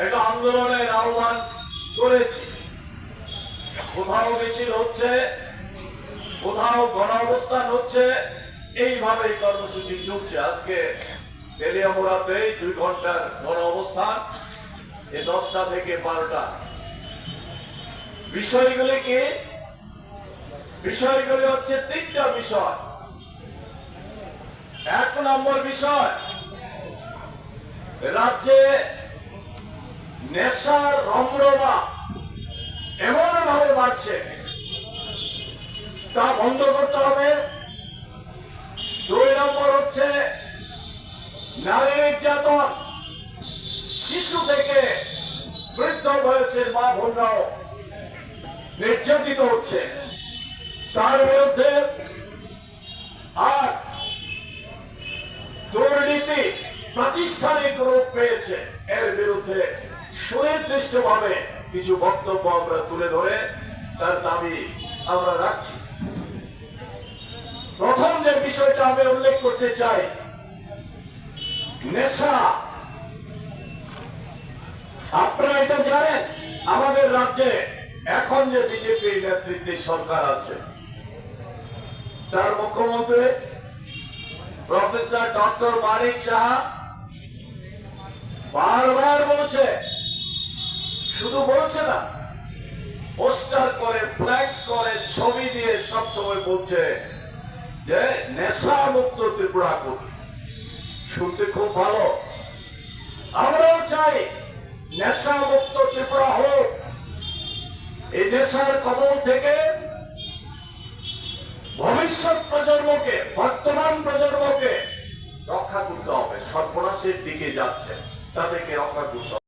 একটা আন্দোলনের আহ্বান করেছি। কোথাও মিছিল হচ্ছে, কোথাও গণ অবস্থান হচ্ছে, এইভাবে কর্মসূচি চলছে। আজকে তেলিয়ামুড়াতে 2 ঘন্টার গণ অবস্থান, 10টা থেকে 12টা। বিষয়গুলি কি? বিষয়গুলি হচ্ছে 3টা বিষয়। 1 নম্বর বিষয়, রাজ্যে নেশার রমরমা এমন ভাবে বাড়ছে, তা বন্ধ করতে হবে। 2 নম্বর হচ্ছে নারী নির্যাতন, শিশু থেকে বৃদ্ধ বয়সের মা বোনরাও নির্যাতিত হচ্ছে, তার বিরুদ্ধে। আর দুর্নীতি প্রাতিষ্ঠানিক রূপ পেয়েছে, এর বিরুদ্ধে সুনির্দিষ্টভাবে কিছু বক্তব্য আমরা তুলে ধরে তার দাবি আমরা রাখছি। প্রথম যে বিষয়টা আমি উল্লেখ করতে চাই, নেশা। আপনারা এটা জানেন, আমাদের রাজ্যে এখন যে বিজেপি নেতৃত্বে সরকার আছে, তার মুখ্যমন্ত্রী প্রফেসর ডক্টর মানিক সাহা বারবার বলছে, শুধু বলছে না, পোস্টার করে, ফ্ল্যাক্স করে, ছবি দিয়ে সবসময় বলছে যে নেশা মুক্ত ত্রিপুরা করবে। শুনতে খুব ভালো, আমরাও চাই নেশা মুক্ত ত্রিপুরা হোক। এই নেশার কবল থেকে ভবিষ্যৎ প্রজন্মকে, বর্তমান প্রজন্মকে রক্ষা করতে হবে। সর্বনাশের দিকে যাচ্ছে, তাদেরকে রক্ষা করতে হবে।